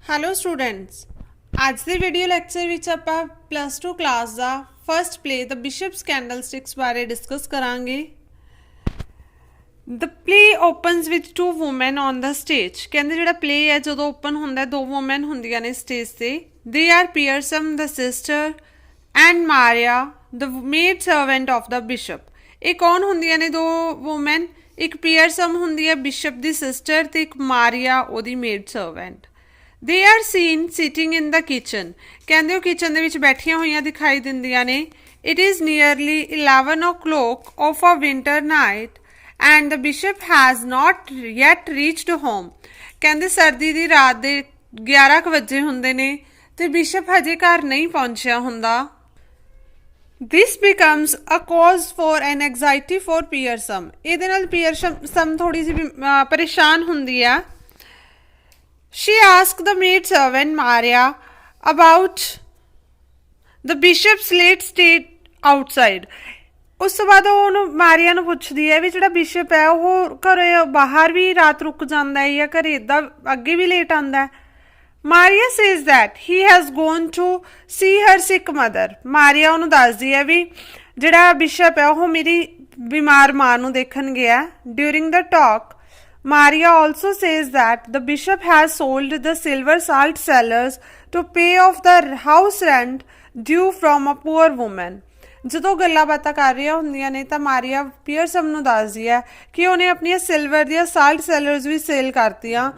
Hello students, ਅੱਜ ਦੇ video lecture ਵਿੱਚ ਆਪਾਂ ਪਲੱਸ 2 ਕਲਾਸ ਦਾ first play the bishop's candlesticks ਬਾਰੇ ਡਿਸਕਸ ਕਰਾਂਗੇ। The play opens with two woman on the stage. ਕਹਿੰਦੇ ਜਿਹੜਾ ਪਲੇ ਹੈ ਜਦੋਂ ਓਪਨ ਹੁੰਦਾ ਦੋ ਵੂਮਨ ਹੁੰਦੀਆਂ ਨੇ ਸਟੇਜ ਤੇ। They are Persome the sister and Maria the maid servant of the bishop. ਇਹ ਕੌਣ ਹੁੰਦੀਆਂ ਨੇ ਦੋ ਵੂਮਨ? ਇੱਕ ਪੀਅਰਸਮ ਹੁੰਦੀ ਹੈ ਬਿਸ਼ਪ ਦੀ ਸਿਸਟਰ ਤੇ ਇੱਕ ਮਾਰੀਆ ਉਹਦੀ made servant. They are seen sitting in the kitchen. ਕਹਿੰਦੇ ਉਹ ਕਿਚਨ ਦੇ ਵਿੱਚ ਬੈਠੀਆਂ ਹੋਈਆਂ ਦਿਖਾਈ ਦਿੰਦੀਆਂ ਨੇ। It is nearly 11 o'clock of a winter night and the bishop has not yet reached home. ਕਹਿੰਦੇ ਸਰਦੀ ਦੀ ਰਾਤ ਦੇ 11 ਕੁ ਵਜੇ ਹੁੰਦੇ ਨੇ ਤੇ ਬਿਸ਼ਪ ਹਜੇ ਘਰ ਨਹੀਂ ਪਹੁੰਚਿਆ ਹੁੰਦਾ। This becomes a cause for an anxiety for Pearson. ਇਹਦੇ ਨਾਲ Pearson ਥੋੜੀ ਜਿਹੀ ਪਰੇਸ਼ਾਨ ਹੁੰਦੀ ਆ। She asked the maid servant Maria about the bishop's late state outside. ਉਸ ਤੋਂ ਬਾਅਦ ਉਹ ਉਹਨੂੰ ਮਾਰੀਆ ਨੂੰ ਪੁੱਛਦੀ ਹੈ ਵੀ ਜਿਹੜਾ ਬਿਸ਼ਪ ਹੈ ਉਹ ਘਰੇ ਬਾਹਰ ਵੀ ਰਾਤ ਰੁਕ ਜਾਂਦਾ ਹੈ ਜਾਂ ਘਰੇ ਇੱਦਾਂ ਅੱਗੇ ਵੀ ਲੇਟ ਆਉਂਦਾ ਹੈ। ਮਾਰੀਆ says that he has gone to see her sick mother. ਮਾਰੀਆ ਉਹਨੂੰ ਦੱਸਦੀ ਹੈ ਵੀ ਜਿਹੜਾ ਬਿਸ਼ਪ ਹੈ ਉਹ ਮੇਰੀ ਬਿਮਾਰ ਮਾਂ ਨੂੰ ਦੇਖਣ ਗਿਆ। During the talk Maria also says that the bishop has sold the silver salt cellars to pay off the house rent due from a poor woman. ਜਦੋਂ ਗੱਲਾਂ ਬਾਤਾਂ ਕਰ ਰਹੀਆਂ ਹੁੰਦੀਆਂ ਨੇ ਤਾਂ ਮਾਰੀਆ ਪੀਅਰਸਮ ਨੂੰ ਦੱਸਦੀ ਹੈ ਕਿ ਉਹਨੇ ਆਪਣੀਆਂ ਸਿਲਵਰ ਦੀਆਂ ਸਾਲਟ ਸੈਲਰਸ ਵੀ ਸੇਲ ਕਰਤੀਆਂ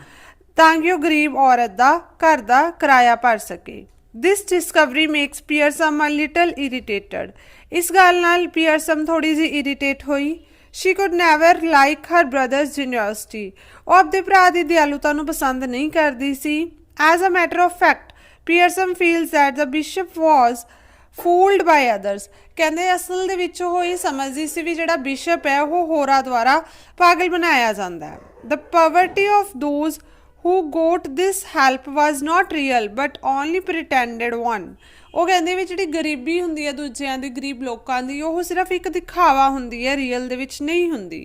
ਤਾਂ ਕਿ ਉਹ ਗਰੀਬ ਔਰਤ ਦਾ ਘਰ ਦਾ ਕਿਰਾਇਆ ਭਰ ਸਕੇ। This discovery makes Pearson a little irritated. ਇਸ ਗੱਲ ਨਾਲ ਪੀਅਰਸਮ ਥੋੜੀ ਜਿਹੀ ਇਰੀਟੇਟ ਹੋਈ। She could never like her brother's generosity. ਉਹ ਆਪਣੇ ਭਰਾ ਦੀ ਦਿਆਲੁਤਾ ਨੂੰ ਪਸੰਦ ਨਹੀਂ ਕਰਦੀ ਸੀ। As a matter of fact, Pearson feels that the bishop was fooled by others. ਕਹਿੰਦੇ ਅਸਲ ਦੇ ਵਿੱਚ ਉਹ ਇਹ ਸਮਝਦੀ ਸੀ ਵੀ ਜਿਹੜਾ ਬਿਸ਼ਪ ਹੈ ਉਹ ਹੋਰਾਂ ਦੁਆਰਾ ਪਾਗਲ ਬਣਾਇਆ ਜਾਂਦਾ ਹੈ। The poverty of those who got this help was not real but only pretended one. ਉਹ ਕਹਿੰਦੇ ਵੀ ਜਿਹੜੀ ਗਰੀਬੀ ਹੁੰਦੀ ਹੈ ਦੂਜਿਆਂ ਦੀ, ਗਰੀਬ ਲੋਕਾਂ ਦੀ, ਉਹ ਸਿਰਫ ਇੱਕ ਦਿਖਾਵਾ ਹੁੰਦੀ ਹੈ, ਰੀਅਲ ਦੇ ਵਿੱਚ ਨਹੀਂ ਹੁੰਦੀ।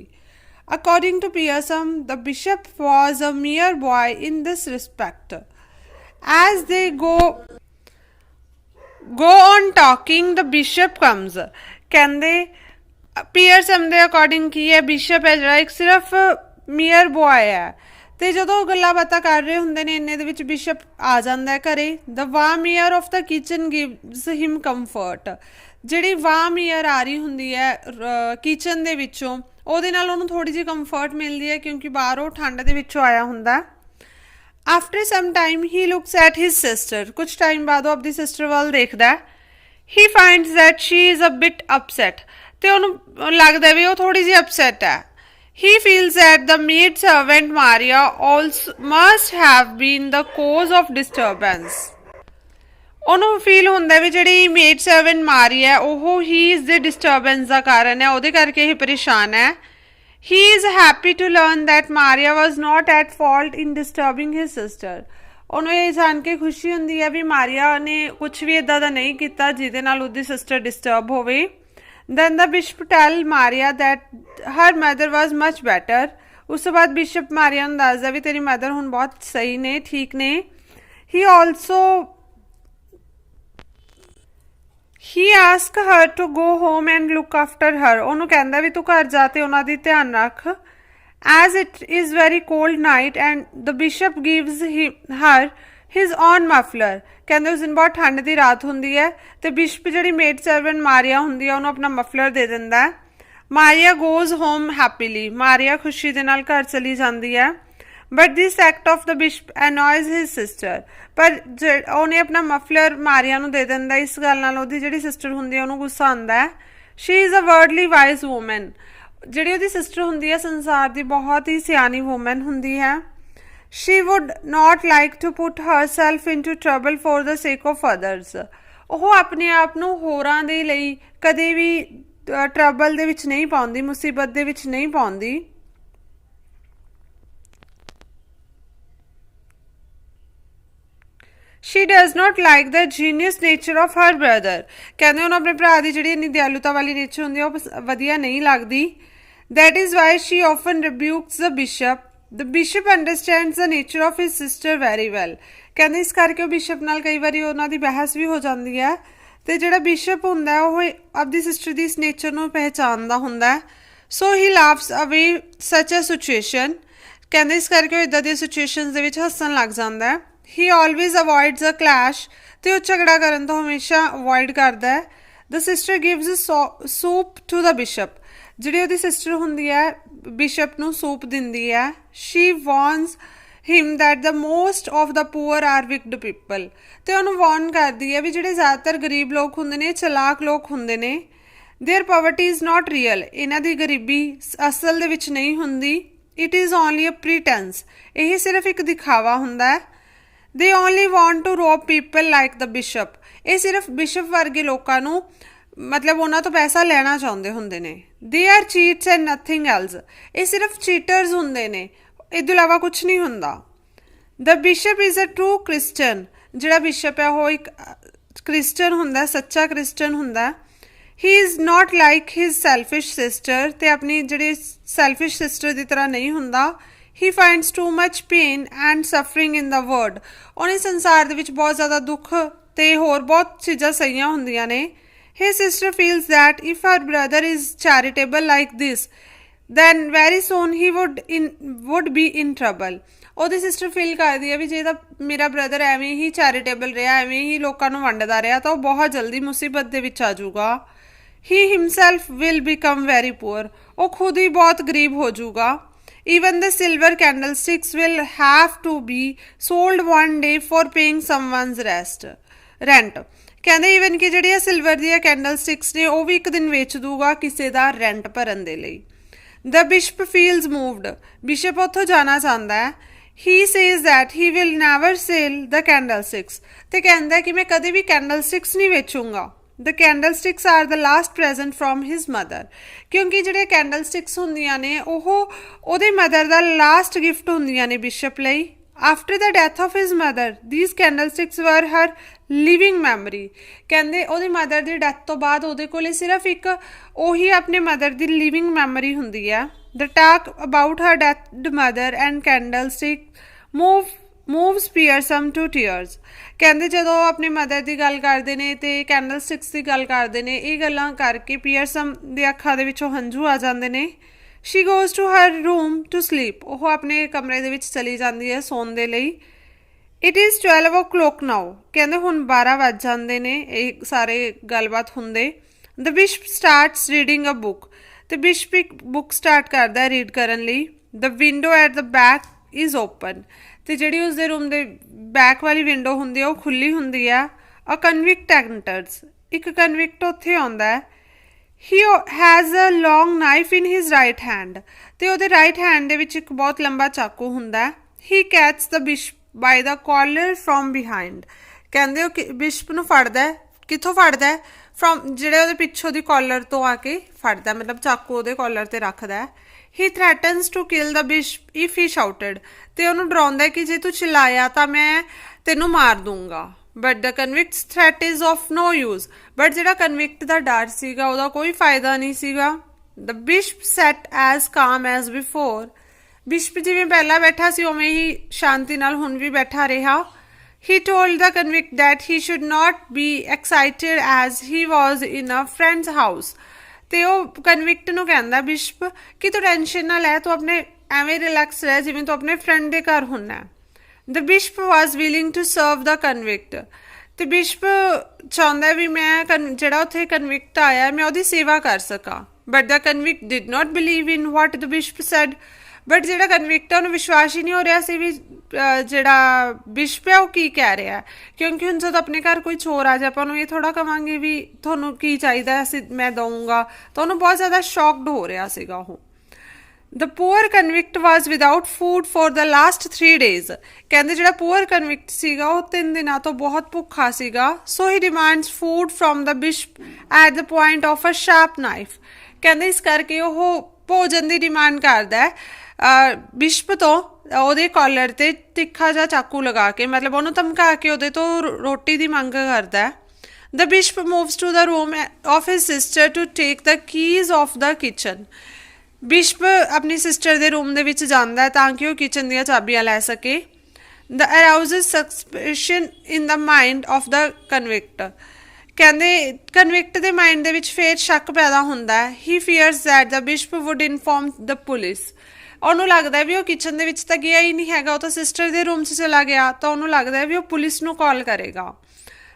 According to Pearson, the bishop was a mere boy in this respect. As they go on talking, the bishop comes. ਕਹਿੰਦੇ Pearson ਦੇ ਅਕੋਰਡਿੰਗ ਕੀ ਹੈ, ਬਿਸ਼ਪ ਹੈ ਜਿਹੜਾ ਇੱਕ ਸਿਰਫ ਮੀਅਰ ਬॉय ਹੈ ਤੇ ਜਦੋਂ ਗੱਲਾਂ ਬਾਤਾਂ ਕਰ ਰਹੇ ਹੁੰਦੇ ਨੇ ਇੰਨੇ ਦੇ ਵਿੱਚ ਬਿਸ਼ਪ ਆ ਜਾਂਦਾ ਹੈ ਘਰੇ। The warm air of the kitchen gives him comfort. ਜਿਹੜੀ ਵਾਰਮ ਏਅਰ ਆ ਰਹੀ ਹੁੰਦੀ ਹੈ ਕਿਚਨ ਦੇ ਵਿੱਚੋਂ ਉਹਦੇ ਨਾਲ ਉਹਨੂੰ ਥੋੜੀ ਜਿਹੀ ਕੰਫਰਟ ਮਿਲਦੀ ਹੈ ਕਿਉਂਕਿ ਬਾਹਰ ਉਹ ਠੰਡ ਦੇ ਵਿੱਚੋਂ ਆਇਆ ਹੁੰਦਾ। After some time he looks at his sister. ਕੁਛ ਟਾਈਮ ਬਾਅਦ ਉਹ ਆਪਣੀ ਸਿਸਟਰ ਵੱਲ ਦੇਖਦਾ। He finds that she is a bit upset. ਤੇ ਉਹਨੂੰ ਲੱਗਦਾ ਵੀ ਉਹ ਥੋੜੀ ਜਿਹੀ ਅਪਸੈਟ ਹੈ। He feels that the maid servant Maria also must have been the cause of disturbance. ਉਹਨੂੰ ਫੀਲ ਹੁੰਦਾ ਵੀ ਜਿਹੜੀ ਮੇਡ ਸਰਵੈਂਟ ਮਾਰੀਆ ਉਹ ਹੀ ਇਸ ਦੇ ਡਿਸਟਰਬੈਂਸ ਦਾ ਕਾਰਨ ਹੈ, ਉਹਦੇ ਕਰਕੇ ਇਹ ਪਰੇਸ਼ਾਨ ਹੈ। He is happy to learn that Maria was not at fault in disturbing his sister. ਉਹਨੂੰ ਇਹ ਜਾਣ ਕੇ ਖੁਸ਼ੀ ਹੁੰਦੀ ਹੈ ਵੀ ਮਾਰੀਆ ਨੇ ਕੁਛ ਵੀ ਇੱਦਾਂ ਦਾ ਨਹੀਂ ਕੀਤਾ ਜਿਹਦੇ ਨਾਲ ਉਹਦੀ ਸਿਸਟਰ ਡਿਸਟਰਬ ਹੋਵੇ। Then the bishop tell Maria that her mother was much better. ਉਸ ਤੋਂ ਬਾਅਦ ਬਿਸ਼ਪ ਮਾਰੀਆ ਨੂੰ ਦੱਸਦਾ ਵੀ ਤੇਰੀ ਮਦਰ ਹੁਣ ਬਹੁਤ ਸਹੀ ਨੇ, ਠੀਕ ਨੇ। He asked her to go home and look after her. ਉਹਨੂੰ ਕਹਿੰਦਾ ਵੀ ਤੂੰ ਘਰ ਜਾ ਤੇ ਉਹਨਾਂ ਦੀ ਧਿਆਨ ਰੱਖ। As it is very cold night and the bishop gives her his own muffler. ਕਹਿੰਦੇ ਉਸ ਦਿਨ ਬਹੁਤ ਠੰਡ ਦੀ ਰਾਤ ਹੁੰਦੀ ਹੈ ਤੇ ਬਿਸ਼ਪ ਜਿਹੜੀ ਮੇਡ ਸਰਵੈਂਟ ਮਾਰੀਆ ਹੁੰਦੀ ਹੈ ਉਹਨੂੰ ਆਪਣਾ ਮਫਲਰ ਦੇ ਦਿੰਦਾ ਹੈ। Maria goes home happily. Maria ਖੁਸ਼ੀ ਦੇ ਨਾਲ ਘਰ ਚਲੀ ਜਾਂਦੀ ਹੈ। But this act of the bishop annoys his sister. ਪਰ ਉਹਨੇ ਆਪਣਾ ਮਫਲਰ ਮਾਰੀਆ ਨੂੰ ਦੇ ਦਿੰਦਾ, ਇਸ ਗੱਲ ਨਾਲ ਉਹਦੀ ਜਿਹੜੀ ਸਿਸਟਰ ਹੁੰਦੀ ਹੈ ਉਹਨੂੰ ਗੁੱਸਾ ਆਉਂਦਾ ਹੈ। She is a worldly wise woman. ਜਿਹੜੀ ਉਹਦੀ ਸਿਸਟਰ ਹੁੰਦੀ ਹੈ ਸੰਸਾਰ ਦੀ ਬਹੁਤ ਹੀ ਸਿਆਣੀ ਵੂਮਨ ਹੁੰਦੀ ਹੈ। She would not like to put herself into trouble for the sake of others. ਉਹ ਆਪਣੇ ਆਪ ਨੂੰ ਹੋਰਾਂ ਦੇ ਲਈ ਕਦੇ ਵੀ ਟਰਬਲ ਦੇ ਵਿੱਚ ਨਹੀਂ ਪਾਉਂਦੀ, ਮੁਸੀਬਤ ਦੇ ਵਿੱਚ ਨਹੀਂ ਪਾਉਂਦੀ। She does not like the genius nature of her brother. ਕਹਿੰਦੇ ਉਹਨੂੰ ਆਪਣੇ ਭਰਾ ਦੀ ਜਿਹੜੀ ਇੰਨੀ ਦਿਆਲੁਤਾ ਵਾਲੀ ਨੇਚਰ ਹੁੰਦੀ ਹੈ ਉਹ ਵਧੀਆ ਨਹੀਂ ਲੱਗਦੀ। That is why she often rebukes the bishop the bishop understands the nature of his sister very well. ਕਹਿੰਦੇ ਇਸ ਕਰਕੇ ਉਹ ਬਿਸ਼ਪ ਨਾਲ ਕਈ ਵਾਰੀ ਉਹਨਾਂ ਦੀ ਬਹਿਸ ਵੀ ਹੋ ਜਾਂਦੀ ਹੈ, ਅਤੇ ਜਿਹੜਾ ਬਿਸ਼ਪ ਹੁੰਦਾ ਉਹ ਆਪਦੀ ਸਿਸਟਰ ਦੀ ਇਸ ਨੇਚਰ ਨੂੰ ਪਹਿਚਾਣਦਾ ਹੁੰਦਾ। ਸੋ ਹੀ ਲਾਵਸ ਅਵੇ ਸੱਚ ਅ ਸਿਚੁਏਸ਼ਨ। ਕਹਿੰਦੇ ਇਸ ਕਰਕੇ ਉਹ ਇੱਦਾਂ ਦੀਆਂ ਸਿਚੁਏਸ਼ਨਸ ਦੇ ਵਿੱਚ ਹੱਸਣ ਲੱਗ ਜਾਂਦਾ। ਹੀ ਆਲਵੇਜ਼ ਅਵੋਇਡਸ ਅ ਕਲੈਸ਼, ਅਤੇ ਉਹ ਝਗੜਾ ਕਰਨ ਤੋਂ ਹਮੇਸ਼ਾ ਅਵੋਇਡ ਕਰਦਾ ਹੈ। The sister gives soup to the bishop. ਜਿਹੜੀ ਉਹਦੀ ਸਿਸਟਰ ਹੁੰਦੀ ਹੈ ਬਿਸ਼ਪ ਨੂੰ ਸੂਪ ਦਿੰਦੀ ਹੈ। She warns him that the most of the poor are wicked people. ਅਤੇ ਉਹਨੂੰ ਵਾਰਨ ਕਰਦੀ ਹੈ ਵੀ ਜਿਹੜੇ ਜ਼ਿਆਦਾਤਰ ਗਰੀਬ ਲੋਕ ਹੁੰਦੇ ਨੇ ਚਲਾਕ ਲੋਕ ਹੁੰਦੇ ਨੇ। Their poverty is not real. ਇਹਨਾਂ ਦੀ ਗਰੀਬੀ ਅਸਲ ਦੇ ਵਿੱਚ ਨਹੀਂ ਹੁੰਦੀ। It is only a pretence. ਇਹ ਸਿਰਫ ਇੱਕ ਦਿਖਾਵਾ ਹੁੰਦਾ ਹੈ। They only want to rob people like the bishop. ਇਹ ਸਿਰਫ ਬਿਸ਼ਪ ਵਰਗੇ ਲੋਕਾਂ ਨੂੰ ਮਤਲਬ ਉਹਨਾਂ ਤੋਂ ਪੈਸਾ ਲੈਣਾ ਚਾਹੁੰਦੇ ਹੁੰਦੇ ਨੇ। They are cheats and nothing else. ਇਹ ਸਿਰਫ ਚੀਟਰਸ ਹੁੰਦੇ ਨੇ, ਇਹ ਤੋਂ ਇਲਾਵਾ ਕੁਛ ਨਹੀਂ ਹੁੰਦਾ। The bishop is a true Christian. ਜਿਹੜਾ ਬਿਸ਼ਪ ਹੈ ਉਹ ਇੱਕ ਕ੍ਰਿਸਚਨ ਹੁੰਦਾ, ਸੱਚਾ ਕ੍ਰਿਸਚਨ ਹੁੰਦਾ। He is not like his selfish sister. ਅਤੇ ਆਪਣੀ ਜਿਹੜੀ ਸੈਲਫਿਸ਼ ਸਿਸਟਰ ਦੀ ਤਰ੍ਹਾਂ ਨਹੀਂ ਹੁੰਦਾ। He finds too much pain and suffering in the world. ਉਹਨੇ ਸੰਸਾਰ ਦੇ ਵਿੱਚ ਬਹੁਤ ਜ਼ਿਆਦਾ ਦੁੱਖ ਅਤੇ ਹੋਰ ਬਹੁਤ ਚੀਜ਼ਾਂ ਸਹੀਆਂ ਹੁੰਦੀਆਂ ਨੇ। His sister feels that if her brother is charitable like this, then very soon he would be in trouble. ਉਹਦੀ ਸਿਸਟਰ ਫੀਲ ਕਰਦੀ ਹੈ ਵੀ ਜੇ ਤਾਂ ਮੇਰਾ ਬ੍ਰਦਰ ਐਵੇਂ ਹੀ ਚੈਰੀਟੇਬਲ ਰਿਹਾ, ਐਵੇਂ ਹੀ ਲੋਕਾਂ ਨੂੰ ਵੰਡਦਾ ਰਿਹਾ, ਤਾਂ ਉਹ ਬਹੁਤ ਜਲਦੀ ਮੁਸੀਬਤ ਦੇ ਵਿੱਚ ਆ ਜਾਊਗਾ। He himself will become very poor. ਉਹ ਖੁਦ ਹੀ ਬਹੁਤ ਗਰੀਬ ਹੋ ਜਾਊਗਾ। Even the silver candlesticks will have to be sold one day for paying someone's rent. ਕਹਿੰਦੇ ਈਵਨ ਕਿ ਜਿਹੜੀਆਂ ਸਿਲਵਰ ਦੀਆਂ ਕੈਂਡਲ ਸਟਿਕਸ ਨੇ ਉਹ ਵੀ ਇੱਕ ਦਿਨ ਵੇਚ ਦੂਗਾ ਕਿਸੇ ਦਾ ਰੈਂਟ ਭਰਨ ਦੇ ਲਈ। The bishop feels moved. Bishop ਉੱਥੋਂ ਜਾਣਾ ਚਾਹੁੰਦਾ ਹੈ। He says that he will never sell the candlesticks. ਅਤੇ ਕਹਿੰਦਾ ਕਿ ਮੈਂ ਕਦੇ ਵੀ ਕੈਂਡਲ ਸਟਿਕਸ ਨਹੀਂ ਵੇਚੂੰਗਾ। The candlesticks are the last present from his mother. ਕਿਉਂਕਿ ਜਿਹੜੇ ਕੈਂਡਲ ਸਟਿਕਸ ਹੁੰਦੀਆਂ ਨੇ ਉਹ ਉਹਦੇ ਮਦਰ ਦਾ ਲਾਸਟ ਗਿਫਟ ਹੁੰਦੀਆਂ ਨੇ ਬਿਸ਼ਪ ਲਈ। After the death of his mother these candle sticks ਵਰ ਹਰ ਲਿਵਿੰਗ ਮੈਮਰੀ। ਕਹਿੰਦੇ ਉਹਦੀ ਮਦਰ ਦੀ ਡੈਥ ਤੋਂ ਬਾਅਦ ਉਹਦੇ ਕੋਲ ਸਿਰਫ ਇੱਕ ਉਹੀ ਆਪਣੇ ਮਦਰ ਦੀ ਲਿਵਿੰਗ ਮੈਮਰੀ ਹੁੰਦੀ ਹੈ। The talk about her dead mother and candlestick moves Persome to tears. ਕਹਿੰਦੇ ਜਦੋਂ ਉਹ ਆਪਣੀ ਮਦਰ ਦੀ ਗੱਲ ਕਰਦੇ ਨੇ ਅਤੇ ਕੈਂਡਲ ਸਟਿਕਸ ਦੀ ਗੱਲ ਕਰਦੇ ਨੇ, ਇਹ ਗੱਲਾਂ ਕਰਕੇ ਪੀਅਰਸਮ ਦੀ ਅੱਖਾਂ ਦੇ ਵਿੱਚੋਂ ਹੰਝੂ ਆ ਜਾਂਦੇ ਨੇ। She goes to her room to sleep. ਉਹ ਆਪਣੇ ਕਮਰੇ ਦੇ ਵਿੱਚ ਚਲੀ ਜਾਂਦੀ ਹੈ ਸੌਣ ਦੇ ਲਈ। ਇਟ ਇਜ਼ 12 o'clock ਨਾਓ। ਕਹਿੰਦੇ ਹੁਣ 12 ਵੱਜ ਜਾਂਦੇ ਨੇ ਇਹ ਸਾਰੇ ਗੱਲਬਾਤ ਹੁੰਦੇ। The bishop starts reading a book. ਅਤੇ ਬਿਸ਼ਪ ਇੱਕ ਬੁੱਕ ਸਟਾਰਟ ਕਰਦਾ ਰੀਡ ਕਰਨ ਲਈ। The window at the back is open. ਅਤੇ ਜਿਹੜੀ ਉਸਦੇ ਰੂਮ ਦੇ ਬੈਕ ਵਾਲੀ ਵਿੰਡੋ ਹੁੰਦੀ ਹੈ ਉਹ ਖੁੱਲ੍ਹੀ ਹੁੰਦੀ ਆ। A convict enters. ਇੱਕ ਕਨਵਿਕਟ ਉੱਥੇ ਆਉਂਦਾ ਹੈ। He has a long knife in his right hand. ਅਤੇ ਉਹਦੇ ਰਾਈਟ ਹੈਂਡ ਦੇ ਵਿੱਚ ਇੱਕ ਬਹੁਤ ਲੰਬਾ ਚਾਕੂ ਹੁੰਦਾ। He catch the bishop by the collar from behind. ਕਹਿੰਦੇ ਉਹ ਬਿਸ਼ਪ ਨੂੰ ਫੜਦਾ। ਕਿੱਥੋਂ ਫੜਦਾ? ਫਰੋਮ ਜਿਹੜੇ ਉਹਦੇ ਪਿੱਛੋਂ ਦੀ ਕਾਲਰ ਤੋਂ ਆ ਕੇ ਫੜਦਾ, ਮਤਲਬ ਚਾਕੂ ਉਹਦੇ ਕਾਲਰ 'ਤੇ ਰੱਖਦਾ। He threatens to kill the bishop if he shouted. ਅਤੇ ਉਹਨੂੰ ਡਰਾਉਂਦਾ ਕਿ ਜੇ ਤੂੰ ਚਿਲਾਇਆ ਤਾਂ ਮੈਂ ਤੈਨੂੰ ਮਾਰ ਦੂੰਗਾ। But the convict's threat is of no use. But ਜਿਹੜਾ ਕਨਵਿਕਟ ਦਾ ਡਰ ਸੀਗਾ ਉਹਦਾ ਕੋਈ ਫਾਇਦਾ ਨਹੀਂ ਸੀਗਾ। The bishop sat as calm as before. Bishop ਜਿਵੇਂ ਪਹਿਲਾਂ ਬੈਠਾ ਸੀ ਉਵੇਂ ਹੀ ਸ਼ਾਂਤੀ ਨਾਲ ਹੁਣ ਵੀ ਬੈਠਾ ਰਿਹਾ। He told the convict that he should not be excited as he was in a friend's house. ਅਤੇ ਉਹ ਕਨਵਿਕਟ ਨੂੰ ਕਹਿੰਦਾ ਬਿਸ਼ਪ ਕਿ ਤੂੰ ਟੈਨਸ਼ਨ ਨਾ ਲੈ, ਤੂੰ ਆਪਣੇ ਐਵੇਂ ਰਿਲੈਕਸ ਰਹਿ ਜਿਵੇਂ ਤੂੰ ਆਪਣੇ ਫਰੈਂਡ ਦੇ ਘਰ ਹੁੰਦਾ। The bishop was willing to serve the convict. ਅਤੇ ਬਿਸ਼ਪ ਚਾਹੁੰਦਾ ਵੀ ਮੈਂ ਜਿਹੜਾ ਉੱਥੇ ਕਨਵਿਕਟ ਆਇਆ ਮੈਂ ਉਹਦੀ ਸੇਵਾ ਕਰ ਸਕਾਂ। But the convict did not believe in what the bishop said. But ਜਿਹੜਾ ਕਨਵਿਕਟ ਉਹਨੂੰ ਵਿਸ਼ਵਾਸ ਹੀ ਨਹੀਂ ਹੋ ਰਿਹਾ ਸੀ ਵੀ ਜਿਹੜਾ ਬਿਸ਼ਪ ਹੈ ਉਹ ਕੀ ਕਹਿ ਰਿਹਾ। ਕਿਉਂਕਿ ਹੁਣ ਜਦੋਂ ਆਪਣੇ ਘਰ ਕੋਈ ਚੋਰ ਆ ਜਾਏ ਆਪਾਂ ਉਹਨੂੰ ਇਹ ਥੋੜ੍ਹਾ ਕਹਾਂਗੇ ਵੀ ਤੁਹਾਨੂੰ ਕੀ ਚਾਹੀਦਾ ਅਸੀਂ ਮੈਂ ਦਊਂਗਾ, ਤਾਂ ਉਹਨੂੰ ਬਹੁਤ ਜ਼ਿਆਦਾ ਸ਼ੌਕਡ ਹੋ ਰਿਹਾ ਸੀਗਾ ਉਹ। The poor convict was without food for the last 3 days। ਕਹਿੰਦੇ ਜਿਹੜਾ ਪੂਅਰ ਕਨਵਿਕਟ ਸੀਗਾ ਉਹ 3 ਦਿਨਾਂ ਤੋਂ ਬਹੁਤ ਭੁੱਖਾ ਸੀਗਾ। So he demands food from the bishop at the point of a sharp knife. ਕਹਿੰਦੇ ਇਸ ਕਰਕੇ ਉਹ ਭੋਜਨ ਦੀ ਡਿਮਾਂਡ ਕਰਦਾ ਬਿਸ਼ਪ ਤੋਂ ਉਹਦੇ ਕਾਲਰ 'ਤੇ ਤਿੱਖਾ ਜਿਹਾ ਚਾਕੂ ਲਗਾ ਕੇ, ਮਤਲਬ ਉਹਨੂੰ ਧਮਕਾ ਕੇ ਉਹਦੇ ਤੋਂ ਰੋਟੀ ਦੀ ਮੰਗ ਕਰਦਾ। The bishop moves to the room of his sister to take the keys of the kitchen. Bishop ਆਪਣੀ ਸਿਸਟਰ ਦੇ ਰੂਮ ਦੇ ਵਿੱਚ ਜਾਂਦਾ ਹੈ ਤਾਂ ਕਿ ਉਹ ਕਿਚਨ ਦੀਆਂ ਚਾਬੀਆਂ ਲੈ ਸਕੇ। The arouses suspicion in the mind of the convict. ਕਹਿੰਦੇ ਕਨਵਿਕਟ ਦੇ ਮਾਈਂਡ ਦੇ ਵਿੱਚ ਫੇਰ ਸ਼ੱਕ ਪੈਦਾ ਹੁੰਦਾ ਹੈ। He fears that the bishop would inform the police. ਉਹਨੂੰ ਲੱਗਦਾ ਵੀ ਉਹ ਕਿਚਨ ਦੇ ਵਿੱਚ ਤਾਂ ਗਿਆ ਹੀ ਨਹੀਂ ਹੈਗਾ, ਉਹ ਤਾਂ ਸਿਸਟਰ ਦੇ ਰੂਮ 'ਚ ਚਲਾ ਗਿਆ, ਤਾਂ ਉਹਨੂੰ ਲੱਗਦਾ ਵੀ ਉਹ ਪੁਲਿਸ ਨੂੰ ਕਾਲ ਕਰੇਗਾ।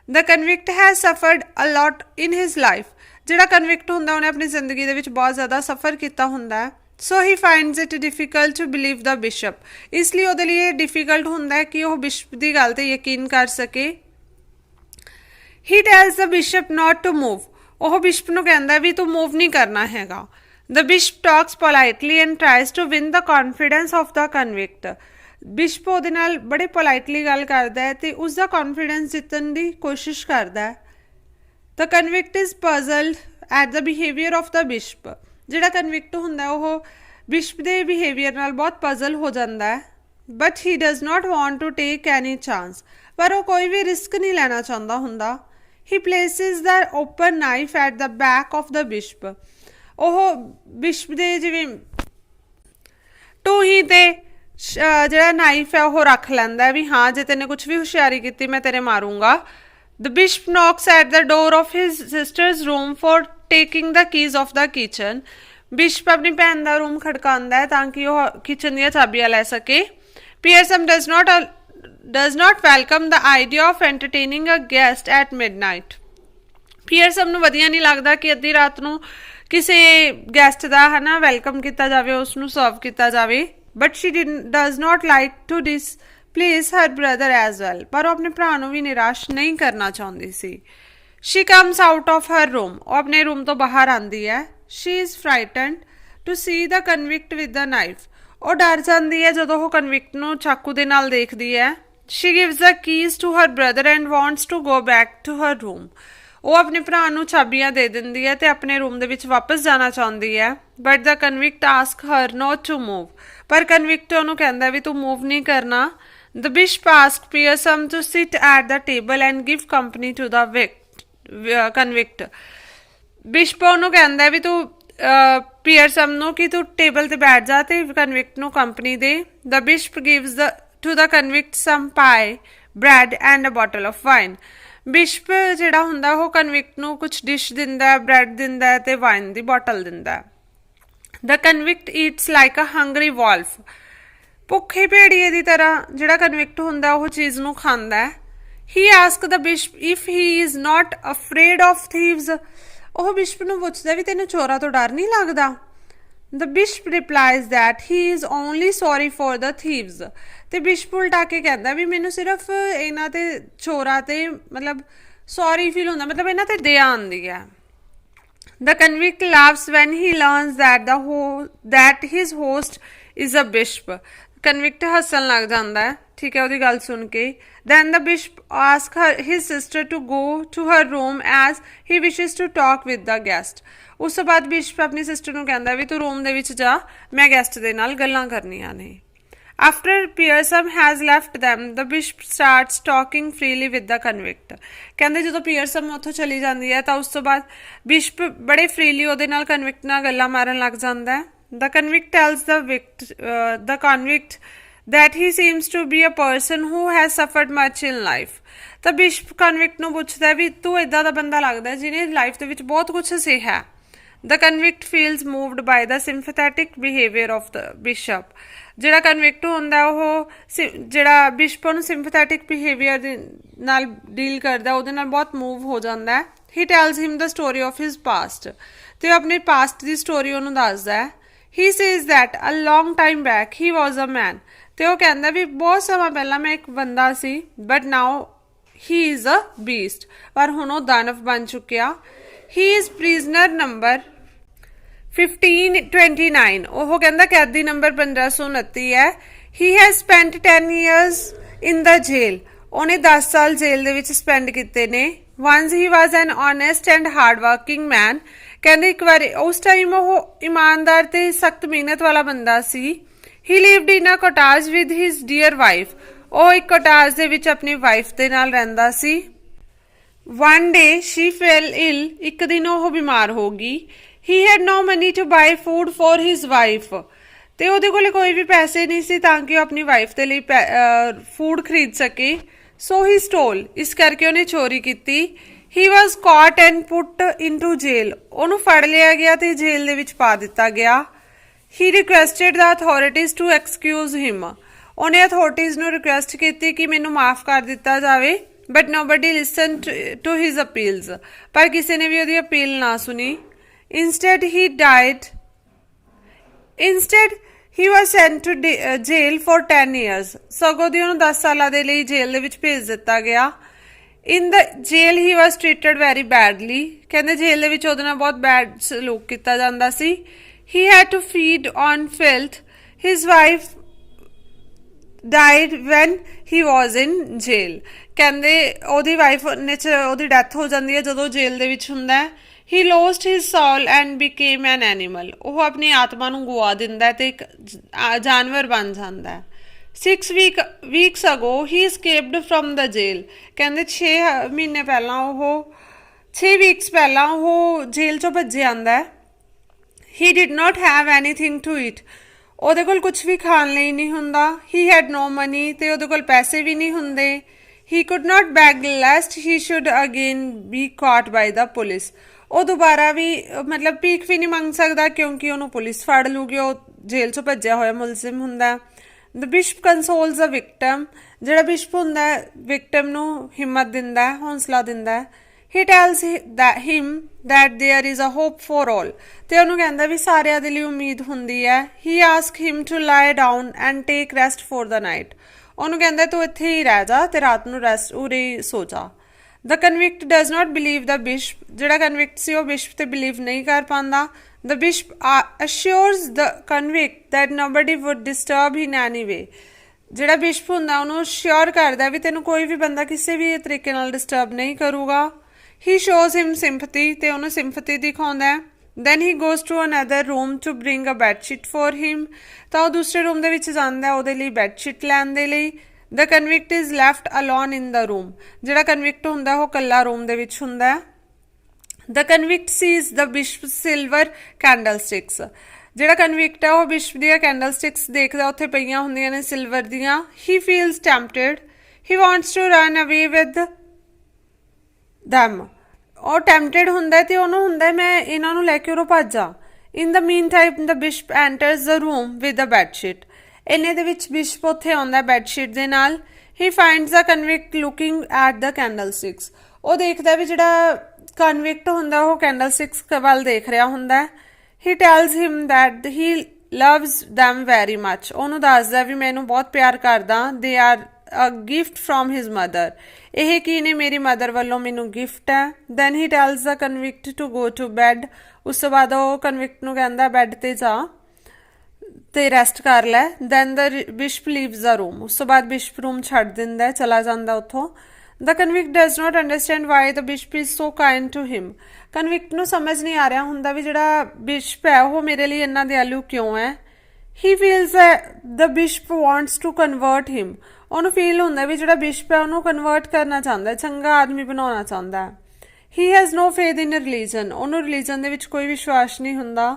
The convict has suffered a lot in his life. ਜਿਹੜਾ ਕਨਵਿਕਟ ਹੁੰਦਾ ਉਹਨੇ ਆਪਣੀ ਜ਼ਿੰਦਗੀ ਦੇ ਵਿੱਚ ਬਹੁਤ ਜ਼ਿਆਦਾ ਸਫਰ ਕੀਤਾ ਹੁੰਦਾ ਹੈ। So he finds it difficult to believe the bishop. ਇਸ ਲਈ ਉਹਦੇ ਲਈ ਇਹ ਡਿਫਿਕਲਟ ਹੁੰਦਾ ਹੈ ਕਿ ਉਹ ਬਿਸ਼ਪ ਦੀ ਗੱਲ 'ਤੇ ਯਕੀਨ ਕਰ ਸਕੇ। He tells the bishop not to move. ਉਹ ਬਿਸ਼ਪ ਨੂੰ ਕਹਿੰਦਾ ਵੀ ਤੂੰ ਮੂਵ ਨਹੀਂ ਕਰਨਾ ਹੈਗਾ। The bishop talks politely and tries to win the confidence of the convict. Bishop ਉਹਦੇ ਨਾਲ ਬੜੇ ਪੋਲਾਈਟਲੀ ਗੱਲ ਕਰਦਾ ਹੈ ਅਤੇ ਉਸਦਾ ਕੌਨਫੀਡੈਂਸ ਜਿੱਤਣ ਦੀ ਕੋਸ਼ਿਸ਼ ਕਰਦਾ ਹੈ। The convict is puzzled at the behaviour of the bishop. ਜਿਹੜਾ ਕਨਵਿਕਟ ਹੁੰਦਾ ਉਹ ਬਿਸ਼ਪ ਦੇ ਬਿਹੇਵੀਅਰ ਨਾਲ ਬਹੁਤ ਪਜ਼ਲ ਹੋ ਜਾਂਦਾ ਹੈ। But he does not want to take any chance. ਪਰ ਉਹ ਕੋਈ ਵੀ ਰਿਸਕ ਨਹੀਂ ਲੈਣਾ ਚਾਹੁੰਦਾ ਹੁੰਦਾ। He places the open knife at the back of the bishop. ਉਹ ਬਿਸ਼ਪ ਦੇ ਜਿਵੇਂ ਟੂਹੀ 'ਤੇ ਜਿਹੜਾ ਨਾਈਫ ਹੈ ਉਹ ਰੱਖ ਲੈਂਦਾ ਵੀ ਹਾਂ ਜੇ ਤੈਨੇ ਕੁਛ ਵੀ ਹੁਸ਼ਿਆਰੀ ਕੀਤੀ ਮੈਂ ਤੇਰੇ ਮਾਰੂੰਗਾ। The bishop knocks at the door of his sister's room for taking the keys of the kitchen. Bishop ਆਪਣੀ ਭੈਣ ਦਾ ਰੂਮ ਖੜਕਾਉਂਦਾ ਹੈ ਤਾਂ ਕਿ ਉਹ ਕਿਚਨ ਦੀਆਂ ਚਾਬੀਆਂ ਲੈ ਸਕੇ। Pearson does not welcome the idea of entertaining a guest at midnight। Pearson ਨੂੰ ਵਧੀਆ ਨਹੀਂ ਲੱਗਦਾ ਕਿ ਅੱਧੀ ਰਾਤ ਨੂੰ ਕਿਸੇ ਗੈਸਟ ਦਾ ਹੈ ਨਾ ਵੈਲਕਮ ਕੀਤਾ ਜਾਵੇ, ਉਸਨੂੰ ਸਰਵ ਕੀਤਾ ਜਾਵੇ। But she does not like to displease her brother as well. ਪਰ ਉਹ ਆਪਣੇ ਭਰਾ ਨੂੰ ਵੀ ਨਿਰਾਸ਼ ਨਹੀਂ ਕਰਨਾ ਚਾਹੁੰਦੀ ਸੀ। She comes out of her room. ਉਹ ਆਪਣੇ ਰੂਮ ਤੋਂ ਬਾਹਰ ਆਉਂਦੀ ਹੈ। She is frightened to see the convict with the knife. ਉਹ ਡਰ ਜਾਂਦੀ ਹੈ ਜਦੋਂ ਉਹ ਕਨਵਿਕਟ ਨੂੰ ਚਾਕੂ ਦੇ ਨਾਲ ਦੇਖਦੀ ਹੈ। She gives the keys to her brother and wants to go back to her room. ਉਹ ਆਪਣੇ ਭਰਾ ਨੂੰ ਚਾਬੀਆਂ ਦੇ ਦਿੰਦੀ ਹੈ ਅਤੇ ਆਪਣੇ ਰੂਮ ਦੇ ਵਿੱਚ ਵਾਪਸ ਜਾਣਾ ਚਾਹੁੰਦੀ ਹੈ। But the convict ask her not to move. ਪਰ ਕਨਵਿਕਟ ਉਹਨੂੰ ਕਹਿੰਦਾ ਵੀ ਤੂੰ ਮੂਵ ਨਹੀਂ ਕਰਨਾ। The bishop ask Persome to sit at the table and give company to the convict. Bishop ਉਹਨੂੰ ਕਹਿੰਦਾ ਵੀ ਤੂੰ ਪੀਅਰਸਨ ਨੂੰ ਕਿ ਤੂੰ ਟੇਬਲ 'ਤੇ ਬੈਠ ਜਾ ਅਤੇ ਕਨਵਿਕਟ ਨੂੰ ਕੰਪਨੀ ਦੇ। The bishop gives to the convict some pie bread and a bottle of wine. Bishop ਜਿਹੜਾ ਹੁੰਦਾ ਉਹ ਕਨਵਿਕਟ ਨੂੰ ਕੁਛ ਡਿਸ਼ ਦਿੰਦਾ, ਬ੍ਰੈਡ ਦਿੰਦਾ ਅਤੇ ਵਾਈਨ ਦੀ ਬੋਟਲ ਦਿੰਦਾ। The convict eats like a hungry wolf. ਭੁੱਖੇ ਭੇੜੀਏ ਦੀ ਤਰ੍ਹਾਂ ਜਿਹੜਾ ਕਨਵਿਕਟ ਹੁੰਦਾ ਉਹ ਚੀਜ਼ ਨੂੰ ਖਾਂਦਾ ਹੈ। He ask the bishop if he is not afraid of thieves. ਉਹ ਬਿਸ਼ਪ ਨੂੰ ਪੁੱਛਦਾ ਵੀ ਤੈਨੂੰ ਚੋਰਾਂ ਤੋਂ ਡਰ ਨਹੀਂ ਲੱਗਦਾ। The bishop replies that he is only sorry for the thieves. ਅਤੇ ਬਿਸ਼ਪ ਉਲਟਾ ਕੇ ਕਹਿੰਦਾ ਵੀ ਮੈਨੂੰ ਸਿਰਫ ਇਹਨਾਂ 'ਤੇ ਚੋਰਾਂ 'ਤੇ ਮਤਲਬ ਸੌਰੀ ਫੀਲ ਹੁੰਦਾ, ਮਤਲਬ ਇਹਨਾਂ 'ਤੇ ਦਇਆ ਆਉਂਦੀ ਹੈ। The convict laughs when he learns that his host is a bishop. Convict ਹੱਸਣ ਲੱਗ ਜਾਂਦਾ ਹੈ, ਠੀਕ ਹੈ, ਉਹਦੀ ਗੱਲ ਸੁਣ ਕੇ। Then the bishop ask his sister to go to her room as he wishes to talk with the guest. ਉਸ ਤੋਂ ਬਾਅਦ ਬਿਸ਼ਪ ਆਪਣੀ ਸਿਸਟਰ ਨੂੰ ਕਹਿੰਦਾ ਵੀ ਤੂੰ ਰੂਮ ਦੇ ਵਿੱਚ ਜਾ, ਮੈਂ ਗੈਸਟ ਦੇ ਨਾਲ ਗੱਲਾਂ ਕਰਨੀਆਂ ਨੇ। After Pearson has left them the bishop starts talking freely with the convict. ਕਹਿੰਦੇ ਜਦੋਂ ਪੀਅਰਸਨ ਉੱਥੋਂ ਚਲੀ ਜਾਂਦੀ ਹੈ ਤਾਂ ਉਸ ਤੋਂ ਬਾਅਦ ਬਿਸ਼ਪ ਬੜੇ ਫਰੀਲੀ ਉਹਦੇ ਨਾਲ ਕਨਵਿਕਟ ਨਾਲ ਗੱਲਾਂ ਮਾਰਨ ਲੱਗ ਜਾਂਦਾ ਹੈ। The convict tells the convict that he seems to be a person who has suffered much in life। ਤਾਂ ਬਿਸ਼ਪ ਕਨਵਿਕਟ ਨੂੰ ਪੁੱਛਦਾ ਵੀ ਤੂੰ ਇੱਦਾਂ ਦਾ ਬੰਦਾ ਲੱਗਦਾ ਜਿਹਨੇ ਲਾਈਫ ਦੇ ਵਿੱਚ ਬਹੁਤ ਕੁਛ ਸਹਿਆ। The convict feels moved by the sympathetic behaviour of the bishop. ਜਿਹੜਾ ਕਨਵਿਕਟ ਹੁੰਦਾ ਉਹ ਜਿਹੜਾ ਬਿਸ਼ਪ ਨੂੰ ਸਿੰਪਥੈਟਿਕ ਬਿਹੇਵੀਅਰ ਦੇ ਨਾਲ ਡੀਲ ਕਰਦਾ ਉਹਦੇ ਨਾਲ ਬਹੁਤ ਮੂਵ ਹੋ ਜਾਂਦਾ ਹੈ। He tells him the story of his past. ਅਤੇ ਉਹ ਆਪਣੀ ਪਾਸਟ ਦੀ ਸਟੋਰੀ ਉਹਨੂੰ ਦੱਸਦਾ ਹੈ। He says that a long time back he was a man. ਅਤੇ ਉਹ ਕਹਿੰਦਾ ਵੀ ਬਹੁਤ ਸਮਾਂ ਪਹਿਲਾਂ ਮੈਂ ਇੱਕ ਬੰਦਾ ਸੀ but now he is a beast. ਪਰ ਹੁਣ ਉਹ ਦਾਨਵ ਬਣ ਚੁੱਕਿਆ। He is prisoner number 1529। ਉਹ ਕਹਿੰਦਾ ਕੈਦੀ ਨੰਬਰ 1529 ਹੈ। He has spent 10 years in the jail. ਉਹਨੇ 10 ਸਾਲ ਜੇਲ ਦੇ ਵਿੱਚ ਸਪੈਂਡ ਕੀਤੇ ਨੇ। Once he was an honest and hard working man. ਕਹਿੰਦੇ ਇੱਕ ਵਾਰੀ ਉਸ ਟਾਈਮ ਉਹ ਇਮਾਨਦਾਰ ਅਤੇ ਸਖਤ ਮਿਹਨਤ ਵਾਲਾ ਬੰਦਾ ਸੀ। He lived in a cottage with his dear wife. ਉਹ ਇੱਕ ਕੋਟਾਜ ਦੇ ਵਿੱਚ ਆਪਣੀ ਵਾਈਫ ਦੇ ਨਾਲ ਰਹਿੰਦਾ ਸੀ। ਵਨ ਡੇ ਸ਼ੀ ਫੈਲ ਇਲ। ਇੱਕ ਦਿਨ ਉਹ ਬਿਮਾਰ ਹੋ ਗਈ। He had no money to buy food for his wife, ਤੇ ਉਹਦੇ ਕੋਲ ਕੋਈ ਵੀ ਪੈਸੇ ਨਹੀਂ ਸੀ ਤਾਂ ਕਿ ਉਹ ਆਪਣੀ ਵਾਈਫ ਦੇ ਲਈ ਫੂਡ ਖਰੀਦ ਸਕੇ। ਸੋ ਹੀ ਸਟੋਲ, ਇਸ ਕਰਕੇ ਉਹਨੇ ਚੋਰੀ ਕੀਤੀ। ਹੀ ਵਾਜ਼ caught and put into jail, ਉਹਨੂੰ ਫੜ ਲਿਆ ਗਿਆ ਤੇ ਜੇਲ੍ਹ ਦੇ ਵਿੱਚ ਪਾ ਦਿੱਤਾ ਗਿਆ। He requested the authorities to excuse him, ਉਹਨੇ ਅਥਾਰਟੀਜ਼ ਨੂੰ ਰਿਕੁਐਸਟ ਕੀਤੀ ਕਿ ਮੈਨੂੰ ਮਾਫ ਕਰ ਦਿੱਤਾ ਜਾਵੇ। But nobody listen to his appeals, ਪਰ ਕਿਸੇ ਨੇ ਵੀ ਉਹਦੀ ਅਪੀਲ ਨਾ ਸੁਣੀ। Instead he died, instead he was sent to jail for 10 years, ਸਗੋਂ ਦੀ ਉਹਨੂੰ 10 ਸਾਲਾਂ ਦੇ ਲਈ ਜੇਲ੍ਹ ਦੇ ਵਿੱਚ ਭੇਜ ਦਿੱਤਾ ਗਿਆ। ਇਨ the jail he was treated very badly, ਕਹਿੰਦੇ ਜੇਲ੍ਹ ਦੇ ਵਿੱਚ ਉਹਦੇ ਨਾਲ ਬਹੁਤ ਬੈਡ ਸਲੂਕ ਕੀਤਾ ਜਾਂਦਾ ਸੀ। He had to feed on filth, his wife died when he was in jail, ਕਹਿੰਦੇ ਉਹਦੀ ਵਾਈਫ ਨੇ ਉਹਦੀ ਡੈਥ ਹੋ ਜਾਂਦੀ ਹੈ ਜਦੋਂ ਜੇਲ੍ਹ ਦੇ ਵਿੱਚ ਹੁੰਦਾ ਹੈ। He lost his soul and became an animal, ਉਹ ਆਪਣੀ ਆਤਮਾ ਨੂੰ ਗੁਆ ਦਿੰਦਾ ਤੇ ਇੱਕ ਜਾਨਵਰ ਬਣ ਜਾਂਦਾ ਹੈ। 6 weeks ago he escaped from the jail, ਕਹਿੰਦੇ 6 ਮਹੀਨੇ ਪਹਿਲਾਂ 6 weeks ਪਹਿਲਾਂ ਉਹ ਜੇਲ੍ਹ ਚੋਂ ਭੱਜੇ ਆਂਦਾ ਹੈ। he did not have anything to eat, ਉਹਦੇ ਕੋਲ ਕੁਝ ਵੀ ਖਾਣ ਲਈ ਨਹੀਂ ਹੁੰਦਾ। he had no money, ਤੇ ਉਹਦੇ ਕੋਲ ਪੈਸੇ ਵੀ ਨਹੀਂ ਹੁੰਦੇ। he could not beg lest he should again be caught by the police, ਉਹ ਦੁਬਾਰਾ ਵੀ ਮਤਲਬ ਭੀਖ ਵੀ ਨਹੀਂ ਮੰਗ ਸਕਦਾ ਕਿਉਂਕਿ ਉਹਨੂੰ ਪੁਲਿਸ ਫੜ ਲੂਗੀ, ਉਹ ਜੇਲ੍ਹ ਚੋਂ ਭੱਜਿਆ ਹੋਇਆ ਮੁਲਜ਼ਮ ਹੁੰਦਾ। ਦ ਬਿਸ਼ਪ ਕੰਸੋਲਸ ਅ ਵਿਕਟਮ, ਜਿਹੜਾ ਬਿਸ਼ਪ ਹੁੰਦਾ ਹੈ ਵਿਕਟਮ ਨੂੰ ਹਿੰਮਤ ਦਿੰਦਾ ਹੈ, ਹੌਸਲਾ ਦਿੰਦਾ ਹੈ। He tells him that there is a hope for all, ਤੇ ਉਹਨੂੰ ਕਹਿੰਦਾ ਵੀ ਸਾਰਿਆਂ ਦੇ ਲਈ ਉਮੀਦ ਹੁੰਦੀ ਹੈ। ਹੀ ਆਸਕ ਹਿਮ ਟੂ ਲਾਈ down and take rest for the night, ਉਹਨੂੰ ਕਹਿੰਦਾ ਤੂੰ ਇੱਥੇ ਹੀ ਰਹਿ ਜਾ ਤੇ ਰਾਤ ਨੂੰ ਰੈਸਟ ਉਰੇ ਸੋ ਜਾ। The convict does not believe the bishop, ਜਿਹੜਾ ਕਨਵਿਕਟ ਸੀ ਉਹ ਬਿਸ਼ਪ ਤੇ ਬਿਲੀਵ ਨਹੀਂ ਕਰ ਪਾਉਂਦਾ। The bishop assures the convict that nobody would disturb in any way, ਜਿਹੜਾ ਬਿਸ਼ਪ ਹੁੰਦਾ ਉਹਨੂੰ ਸ਼ਿਓਰ ਕਰਦਾ ਵੀ ਤੈਨੂੰ ਕੋਈ ਵੀ ਬੰਦਾ ਕਿਸੇ ਵੀ ਤਰੀਕੇ ਨਾਲ ਡਿਸਟਰਬ ਨਹੀਂ ਕਰੂਗਾ। he shows him sympathy, ਤੇ ਉਹਨੂੰ ਸਿੰਪਥੀ ਦਿਖਾਉਂਦਾ ਹੈ। then he goes to another room to bring a bed sheet for him, ਤਾਂ ਉਹ ਦੂਸਰੇ ਰੂਮ ਦੇ ਵਿੱਚ ਜਾਂਦਾ ਉਹਦੇ ਲਈ ਬੈੱਡ ਸ਼ੀਟ ਲੈਣ ਦੇ ਲਈ। the convict is left alone in the room, ਜਿਹੜਾ ਕਨਵਿਕਟ ਹੁੰਦਾ ਉਹ ਇਕੱਲਾ ਰੂਮ ਦੇ ਵਿੱਚ ਹੁੰਦਾ ਹੈ। The convict sees the bishop's silver candlesticks, ਜਿਹੜਾ ਕਨਵਿਕਟ ਹੈ ਉਹ ਬਿਸ਼ਪ ਦੀਆਂ ਕੈਂਡਲਸਟਿਕਸ ਦੇਖਦਾ, ਉੱਥੇ ਪਈਆਂ ਹੁੰਦੀਆਂ ਨੇ ਸਿਲਵਰ ਦੀਆਂ। he feels tempted, he wants to run away with them, ਉਹ ਟੈਂਪਟਡ ਹੁੰਦਾ ਤੇ ਉਹਨੂੰ ਹੁੰਦਾ ਮੈਂ ਇਹਨਾਂ ਨੂੰ ਲੈ ਕੇ ਉਰੋਂ ਭੱਜਾਂ। in the meantime the bishop enters the room with the bed sheet, ਇੰਨੇ ਦੇ ਵਿੱਚ ਬਿਸ਼ਪ ਉੱਥੇ ਆਉਂਦਾ ਬੈੱਡ ਸ਼ੀਟ ਦੇ ਨਾਲ। he finds the convict looking at the candlesticks, ਉਹ ਦੇਖਦਾ ਵੀ ਜਿਹੜਾ ਕਨਵਿਕਟ ਹੁੰਦਾ ਉਹ ਕੈਂਡਲਸਟਿਕਸ ਵੱਲ ਦੇਖ ਰਿਹਾ ਹੁੰਦਾ। he tells him that he loves them very much, ਉਹਨੂੰ ਦੱਸਦਾ ਵੀ ਮੈਂ ਇਹਨੂੰ ਬਹੁਤ ਪਿਆਰ ਕਰਦਾ। they are a gift from his mother, ਇਹ ਕੀ ਨੇ ਮੇਰੀ ਮਦਰ ਵੱਲੋਂ ਮੈਨੂੰ ਗਿਫਟ ਹੈ। then he tells the convict to go to bed, ਉਸ ਤੋਂ ਬਾਅਦ ਉਹ ਕਨਵਿਕਟ ਨੂੰ ਕਹਿੰਦਾ ਬੈੱਡ ਤੇ ਜਾ ਤੇ ਰੈਸਟ ਕਰ ਲੈ। then the bishop leaves the room, ਉਸ ਤੋਂ ਬਾਅਦ ਬਿਸ਼ਪ ਰੂਮ ਛੱਡ ਦਿੰਦਾ, ਚਲਾ ਜਾਂਦਾ ਉੱਥੋਂ। The convict does not understand why the bishop is so kind to him, convict ਨੂੰ ਸਮਝ ਨਹੀਂ ਆ ਰਿਹਾ ਹੁੰਦਾ ਵੀ ਜਿਹੜਾ ਬਿਸ਼ਪ ਹੈ ਉਹ ਮੇਰੇ ਲਈ ਇੰਨਾ ਦਿਆਲੂ ਕਿਉਂ ਹੈ। he feels that the bishop wants to convert him, ਉਹਨੂੰ ਫੀਲ ਹੁੰਦਾ ਵੀ ਜਿਹੜਾ ਬਿਸ਼ਪ ਹੈ ਉਹਨੂੰ ਕਨਵਰਟ ਕਰਨਾ ਚਾਹੁੰਦਾ, ਚੰਗਾ ਆਦਮੀ ਬਣਾਉਣਾ ਚਾਹੁੰਦਾ। he has no faith in religion, ਉਹਨੂੰ ਰਿਲੀਜਨ ਦੇ ਵਿੱਚ ਕੋਈ ਵਿਸ਼ਵਾਸ ਨਹੀਂ ਹੁੰਦਾ।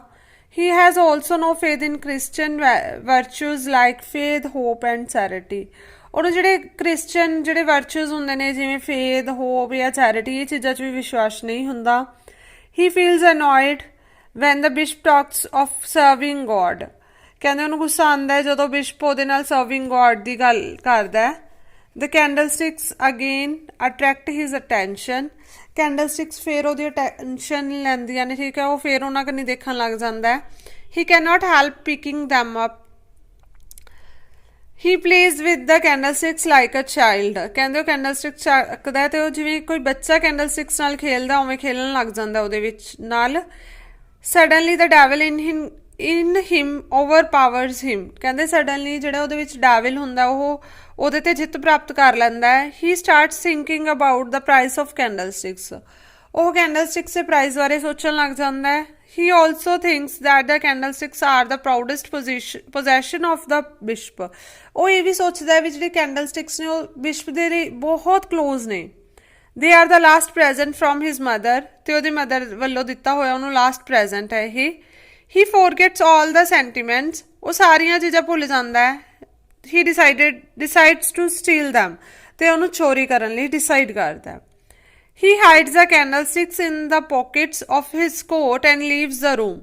he has also no faith in Christian virtues like faith, hope and charity, ਉਹਨੂੰ ਜਿਹੜੇ ਕ੍ਰਿਸਚਨ ਜਿਹੜੇ ਵਰਚੂਜ਼ ਹੁੰਦੇ ਨੇ ਜਿਵੇਂ ਫੇਥ, ਹੋਪ ਜਾਂ ਚੈਰਿਟੀ, ਇਹ ਚੀਜ਼ਾਂ 'ਚ ਵੀ ਵਿਸ਼ਵਾਸ ਨਹੀਂ ਹੁੰਦਾ। he feels annoyed when the bishop talks of serving God, ਕਹਿੰਦੇ ਉਹਨੂੰ ਗੁੱਸਾ ਆਉਂਦਾ ਜਦੋਂ ਬਿਸ਼ਪ ਉਹਦੇ ਨਾਲ ਸਰਵਿੰਗ ਗੋਡ ਦੀ ਗੱਲ ਕਰਦਾ। the candlesticks again attract his attention, ਕੈਂਡਲਸਟਿਕਸ ਫਿਰ ਉਹਦੀ ਅਟੈਂਸ਼ਨ ਲੈਂਦੀਆਂ ਨੇ, ਠੀਕ ਹੈ, ਉਹ ਫਿਰ ਉਹਨਾਂ ਕੰਨੀ ਦੇਖਣ ਲੱਗ ਜਾਂਦਾ ਹੈ। he cannot help picking them up, he plays with the candlesticks like a child, ਕਹਿੰਦੇ ਉਹ ਕੈਂਡਲਸਟਿਕਸ ਚੱਕਦਾ ਤੇ ਉਹ ਜਿਵੇਂ ਕੋਈ ਬੱਚਾ ਕੈਂਡਲਸਟਿਕਸ ਨਾਲ ਖੇਲਦਾ ਉਵੇਂ ਖੇਲਣ ਲੱਗ ਜਾਂਦਾ ਉਹਦੇ ਵਿੱਚ ਨਾਲ। suddenly the devil in him overpowers him, ਕਹਿੰਦੇ ਸਡਨਲੀ ਜਿਹੜਾ ਉਹਦੇ ਵਿੱਚ ਡੈਵਿਲ ਹੁੰਦਾ ਉਹ ਉਹਦੇ ਤੇ ਜਿੱਤ ਪ੍ਰਾਪਤ ਕਰ ਲੈਂਦਾ ਹੈ। he starts thinking about the price of candlesticks, ਉਹ ਕੈਂਡਲਸਟਿਕਸ ਦੇ ਪ੍ਰਾਈਸ ਬਾਰੇ ਸੋਚਣ ਲੱਗ ਜਾਂਦਾ ਹੈ। he also thinks that the candlesticks are the proudest possession of the bishop, ਉਹ ਇਹ ਵੀ ਸੋਚਦਾ ਹੈ ਵੀ ਜਿਹੜੇ ਕੈਂਡਲਸਟਿਕਸ ਨੇ ਉਹ ਬਿਸ਼ਪ ਦੇ ਲਈ ਬਹੁਤ ਕਲੋਜ਼ ਨੇ। They R the last present from his mother, ਤੇ ਉਹਦੀ ਮਦਰ ਵੱਲੋਂ ਦਿੱਤਾ ਹੋਇਆ ਉਹਨੂੰ ਲਾਸਟ ਪ੍ਰੈਜ਼ੈਂਟ ਹੈ ਇਹ। ਹੀ ਫੋਰਗੇਟਸ ਆਲ ਦ ਸੈਂਟੀਮੈਂਟਸ, ਉਹ ਸਾਰੀਆਂ ਚੀਜ਼ਾਂ ਭੁੱਲ ਜਾਂਦਾ ਹੈ। ਹੀ ਡਿਸਾਈਡਸ ਟੂ ਸਟੀਲ ਦੈਮ, ਤੇ ਉਹਨੂੰ ਚੋਰੀ ਕਰਨ ਲਈ ਡਿਸਾਈਡ ਕਰਦਾ। He hides the candlesticks in the pockets of his coat and leaves the room.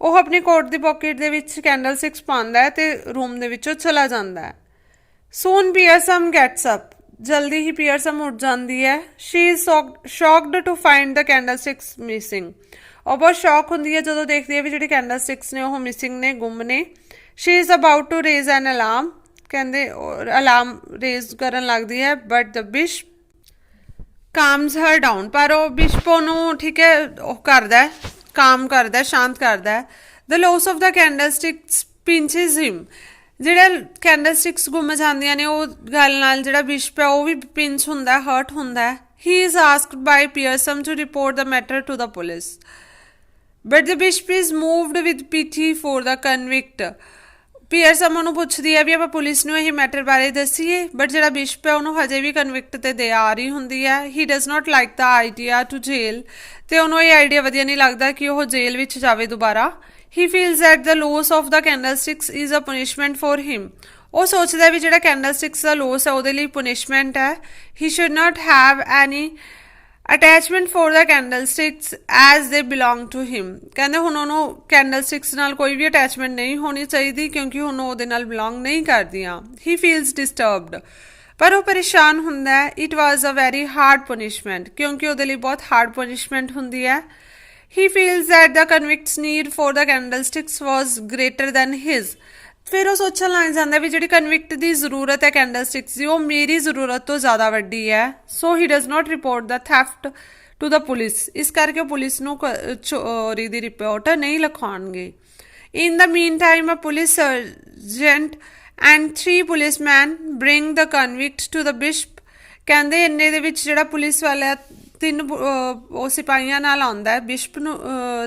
ਉਹ ਆਪਣੀ ਕੋਟ ਦੀ ਪਾਕਟ ਦੇ ਵਿੱਚ ਕੈਂਡਲਸਟਿਕਸ ਪਾਉਂਦਾ ਹੈ ਤੇ ਰੂਮ ਦੇ ਵਿੱਚੋਂ ਚਲਾ ਜਾਂਦਾ ਹੈ। Soon Pearsome gets up. ਜਲਦੀ ਹੀ ਪੀਅਰਸਮ ਉੱਠ ਜਾਂਦੀ ਹੈ। She is shocked to find the candlesticks missing. ਉਹ ਬਹੁਤ ਸ਼ੌਕ ਹੁੰਦੀ ਹੈ ਜਦੋਂ ਦੇਖਦੀ ਹੈ ਵੀ ਜਿਹੜੀ ਕੈਂਡਲਸਟਿਕਸ ਨੇ ਉਹ ਮਿਸਿੰਗ ਨੇ, ਗੁੰਮ ਨੇ। She is about to raise an alarm. ਕਹਿੰਦੇ ਅਲਾਰਮ ਰੇਜ਼ ਕਰਨ ਲੱਗਦੀ ਹੈ, but the bishop calms her down, ਪਰ ਉਹ ਬਿਸ਼ਪ ਉਹਨੂੰ ਠੀਕ ਹੈ ਉਹ ਕਰਦਾ, ਕਾਮ ਕਰਦਾ, ਸ਼ਾਂਤ ਕਰਦਾ। ਦ ਲੋਸ ਆਫ ਦ ਕੈਂਡਲਸਟਿਕਸ ਪਿੰਚਿਸ ਹਿਮ, ਜਿਹੜਾ ਕੈਂਡਲਸਟਿਕਸ ਗੁੰਮ ਜਾਂਦੀਆਂ ਨੇ ਉਹ ਗੱਲ ਨਾਲ ਜਿਹੜਾ ਬਿਸ਼ਪ ਹੈ ਉਹ ਵੀ ਪਿੰਚ ਹੁੰਦਾ, ਹਰਟ ਹੁੰਦਾ। He is asked by Persome to report the matter to the police, but the bishop is moved with pity for the convict. Persome ਉਹਨੂੰ ਪੁੱਛਦੀ ਹੈ ਵੀ ਆਪਾਂ ਪੁਲਿਸ ਨੂੰ ਇਹ ਮੈਟਰ ਬਾਰੇ ਦੱਸੀਏ, ਬਟ ਜਿਹੜਾ ਬਿਸ਼ਪ ਹੈ ਉਹਨੂੰ ਹਜੇ ਵੀ ਕਨਵਿਕਟ ਤੇ ਦਇਆ ਆ ਰਹੀ ਹੁੰਦੀ ਹੈ। He does not like the idea to jail, ਤੇ ਉਹਨੂੰ ਇਹ ਆਈਡੀਆ ਵਧੀਆ ਨਹੀਂ ਲੱਗਦਾ ਕਿ ਉਹ ਜੇਲ੍ਹ ਵਿੱਚ ਜਾਵੇ ਦੁਬਾਰਾ। He feels that the loss of the candlesticks is a punishment for him, ਉਹ ਸੋਚਦਾ ਵੀ ਜਿਹੜਾ ਕੈਂਡਲਸਟਿਕਸ ਦਾ ਲੋਸ ਹੈ ਉਹਦੇ ਲਈ ਪਨਿਸ਼ਮੈਂਟ ਹੈ। He should not have any attachment for the candlesticks as they belong to him, ਕਹਿੰਦੇ ਹੁਣ ਉਹਨੂੰ ਕੈਂਡਲਸਟਿਕਸ ਨਾਲ ਕੋਈ ਵੀ ਅਟੈਚਮੈਂਟ ਨਹੀਂ ਹੋਣੀ ਚਾਹੀਦੀ ਕਿਉਂਕਿ ਹੁਣ ਉਹਦੇ ਨਾਲ ਬਿਲੋਂਗ ਨਹੀਂ ਕਰਦੀਆਂ। ਹੀ ਫੀਲਸ ਡਿਸਟਰਬਡ, ਪਰ ਉਹ ਪਰੇਸ਼ਾਨ ਹੁੰਦਾ ਹੈ। It was a very hard punishment, ਕਿਉਂਕਿ ਉਹਦੇ ਲਈ ਬਹੁਤ ਹਾਰਡ ਪਨਿਸ਼ਮੈਂਟ ਹੁੰਦੀ ਹੈ। He feels that the convict's need for the candlesticks was greater than his, ਫਿਰ ਉਹ ਸੋਚਣ ਲੱਗ ਜਾਂਦਾ ਵੀ ਜਿਹੜੀ ਕਨਵਿਕਟ ਦੀ ਜ਼ਰੂਰਤ ਹੈ ਕੈਂਡਲਸਟਿਕਸ ਦੀ ਉਹ ਮੇਰੀ ਜ਼ਰੂਰਤ ਤੋਂ ਜ਼ਿਆਦਾ ਵੱਡੀ ਹੈ। So he does not report the theft to the police, ਇਸ ਕਰਕੇ ਉਹ ਪੁਲਿਸ ਨੂੰ ਚੋਰੀ ਦੀ ਰਿਪੋਰਟ ਨਹੀਂ ਲਿਖਾਉਣਗੇ। In the meantime a police sergeant and 3 policeman bring the convict to the bishop, ਕਹਿੰਦੇ ਇੰਨੇ ਦੇ ਵਿੱਚ ਜਿਹੜਾ ਪੁਲਿਸ ਵਾਲਾ 3 ਉਹ ਸਿਪਾਹੀਆਂ ਨਾਲ ਆਉਂਦਾ ਹੈ ਬਿਸ਼ਪ ਨੂੰ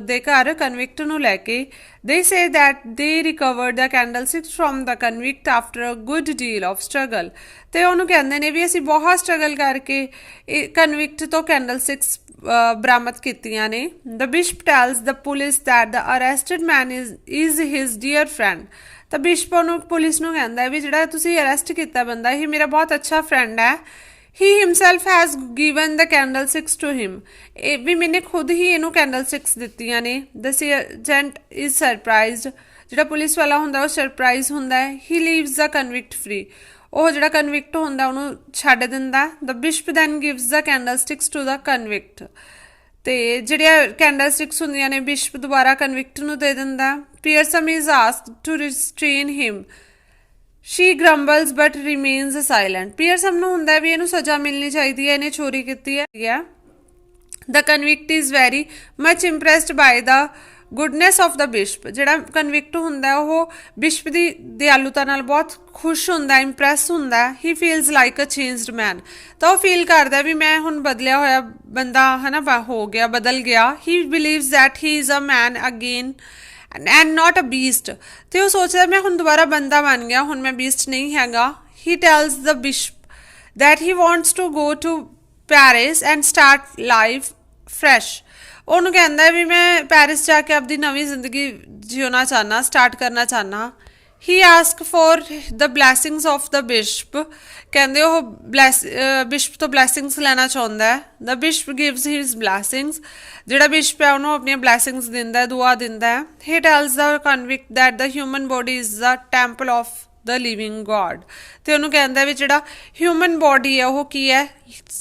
ਦੇ ਘਰ ਕਨਵਿਕਟ ਨੂੰ ਲੈ ਕੇ। They say that they recovered the candlesticks from the convict after a good deal of struggle, ਤੇ ਉਹਨੂੰ ਕਹਿੰਦੇ ਨੇ ਵੀ ਅਸੀਂ ਬਹੁਤ ਸਟਰਗਲ ਕਰਕੇ ਕਨਵਿਕਟ ਤੋਂ ਕੈਂਡਲਸਟਿਕਸ ਬਰਾਮਦ ਕੀਤੀਆਂ ਨੇ। The bishop tells the police that the arrested man is his dear friend, ਤਾਂ ਬਿਸ਼ਪ ਉਹਨੂੰ ਪੁਲਿਸ ਨੂੰ ਕਹਿੰਦਾ ਵੀ ਜਿਹੜਾ ਤੁਸੀਂ ਅਰੈਸਟ ਕੀਤਾ ਬੰਦਾ ਇਹ ਮੇਰਾ ਬਹੁਤ ਅੱਛਾ ਫਰੈਂਡ ਹੈ। He himself has given the candlesticks to him, ਇਹ ਵੀ ਮੈਨੇ ਖੁਦ ਹੀ ਇਹਨੂੰ ਕੈਂਡਲਸਟਿਕਸ ਦਿੱਤੀਆਂ ਨੇ। The sergeant is surprised, ਜਿਹੜਾ ਪੁਲਿਸ ਵਾਲਾ ਹੁੰਦਾ ਉਹ ਸਰਪ੍ਰਾਈਜ਼ ਹੁੰਦਾ ਹੈ। He leaves the convict free, ਉਹ ਜਿਹੜਾ ਕਨਵਿਕਟ ਹੁੰਦਾ ਉਹਨੂੰ ਛੱਡ ਦਿੰਦਾ। The bishop then gives the candlesticks to the convict, ਤੇ ਜਿਹੜੀਆਂ ਕੈਂਡਲਸਟਿਕਸ ਹੁੰਦੀਆਂ ਨੇ ਬਿਸ਼ਪ ਦੁਬਾਰਾ ਕਨਵਿਕਟ ਨੂੰ ਦੇ ਦਿੰਦਾ। Pearsome is asked to restrain him, she grumbles but remains silent, ਪੀਅਰਸਮ ਨੂੰ ਹੁੰਦਾ ਵੀ ਇਹਨੂੰ ਸਜ਼ਾ ਮਿਲਣੀ ਚਾਹੀਦੀ ਹੈ, ਇਹਨੇ ਚੋਰੀ ਕੀਤੀ ਹੈ। The convict is very much impressed by the goodness of the bishop, ਜਿਹੜਾ ਕਨਵਿਕਟ ਹੁੰਦਾ ਉਹ ਬਿਸ਼ਪ ਦੀ ਦਿਆਲੁਤਾ ਨਾਲ ਬਹੁਤ ਖੁਸ਼ ਹੁੰਦਾ, ਇੰਪ੍ਰੈਸ ਹੁੰਦਾ। He feels like a changed man, ਤਾਂ ਉਹ ਫੀਲ ਕਰਦਾ ਵੀ ਮੈਂ ਹੁਣ ਬਦਲਿਆ ਹੋਇਆ ਬੰਦਾ ਹੈ ਨਾ ਹੋ ਗਿਆ, ਬਦਲ ਗਿਆ। He believes that he is a man again and not a beast, ਤੇ ਉਹ ਸੋਚਦਾ ਮੈਂ ਹੁਣ ਦੁਬਾਰਾ ਬੰਦਾ ਬਣ ਗਿਆ, ਹੁਣ ਮੈਂ ਬੀਸਟ ਨਹੀਂ ਹੈਗਾ। He tells the bishop that he wants to go to Paris and start life fresh, ਉਹਨੂੰ ਕਹਿੰਦਾ ਵੀ ਮੈਂ ਪੈਰਿਸ ਜਾ ਕੇ ਆਪਦੀ ਨਵੀਂ ਜ਼ਿੰਦਗੀ ਜਿਉਣਾ ਚਾਹੁੰਦਾ, ਸਟਾਰਟ ਕਰਨਾ ਚਾਹੁੰਦਾ। He asked for the blessings of the bishop, ਕਹਿੰਦੇ ਉਹ ਬਿਸ਼ਪ ਤੋਂ ਬਲੈਸਿੰਗਸ ਲੈਣਾ ਚਾਹੁੰਦਾ ਹੈ। The bishop gives his blessings, ਜਿਹੜਾ ਬਿਸ਼ਪ ਹੈ ਉਹਨੂੰ ਆਪਣੀਆਂ ਬਲੈਸਿੰਗਸ ਦਿੰਦਾ, ਦੁਆ ਦਿੰਦਾ। He tells the convict that the human body is the temple of the living God, ਤੇ ਉਹਨੂੰ ਕਹਿੰਦਾ ਵੀ ਜਿਹੜਾ ਹਿਊਮਨ ਬੋਡੀ ਹੈ ਉਹ ਕੀ ਹੈ,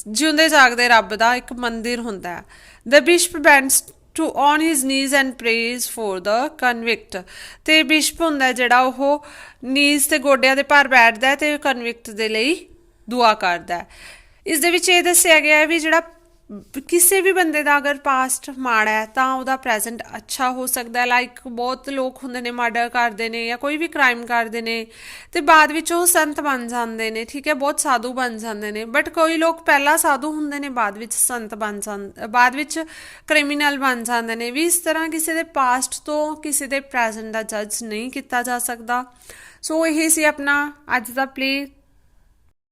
ਜਿਉਂਦੇ ਜਾਗਦੇ ਰੱਬ ਦਾ ਇੱਕ ਮੰਦਿਰ ਹੁੰਦਾ ਹੈ। The bishop bends to on his knees and prays for the convict, ਤੇ ਬਿਸ਼ਪ ਹੁੰਦਾ ਜਿਹੜਾ ਉਹ ਨੀਜ਼ ਤੇ ਗੋਡਿਆਂ ਦੇ ਭਾਰ ਬੈਠਦਾ ਤੇ ਕਨਵਿਕਟ ਦੇ ਲਈ ਦੁਆ ਕਰਦਾ। ਇਸ ਦੇ ਵਿੱਚ ਇਹ ਦੱਸਿਆ ਗਿਆ ਹੈ ਵੀ ਜਿਹੜਾ ਕਿਸੇ ਵੀ ਬੰਦੇ ਦਾ ਅਗਰ ਪਾਸਟ ਮਾੜਾ ਹੈ ਤਾਂ ਉਹਦਾ ਪ੍ਰੈਜ਼ੈਂਟ ਅੱਛਾ ਹੋ ਸਕਦਾ। ਲਾਈਕ ਬਹੁਤ ਲੋਕ ਹੁੰਦੇ ਨੇ ਮਰਡਰ ਕਰਦੇ ਨੇ ਜਾਂ ਕੋਈ ਵੀ ਕ੍ਰਾਈਮ ਕਰਦੇ ਨੇ ਤੇ ਬਾਅਦ ਵਿੱਚ ਉਹ ਸੰਤ ਬਣ ਜਾਂਦੇ ਨੇ, ਠੀਕ ਹੈ, ਬਹੁਤ ਸਾਧੂ ਬਣ ਜਾਂਦੇ ਨੇ। ਬਟ ਕੋਈ ਲੋਕ ਪਹਿਲਾਂ ਸਾਧੂ ਹੁੰਦੇ ਨੇ, ਬਾਅਦ ਵਿੱਚ ਸੰਤ ਬਣ ਜਾਂਦੇ, ਬਾਅਦ ਵਿੱਚ ਕ੍ਰਿਮੀਨਲ ਬਣ ਜਾਂਦੇ ਨੇ ਵੀ। ਇਸ ਤਰ੍ਹਾਂ ਕਿਸੇ ਦੇ ਪਾਸਟ ਤੋਂ ਕਿਸੇ ਦੇ ਪ੍ਰੈਜ਼ੈਂਟ ਦਾ ਜੱਜ ਨਹੀਂ ਕੀਤਾ ਜਾ ਸਕਦਾ। ਸੋ ਇਹ ਸੀ ਆਪਣਾ ਅੱਜ ਦਾ ਪਲੇ।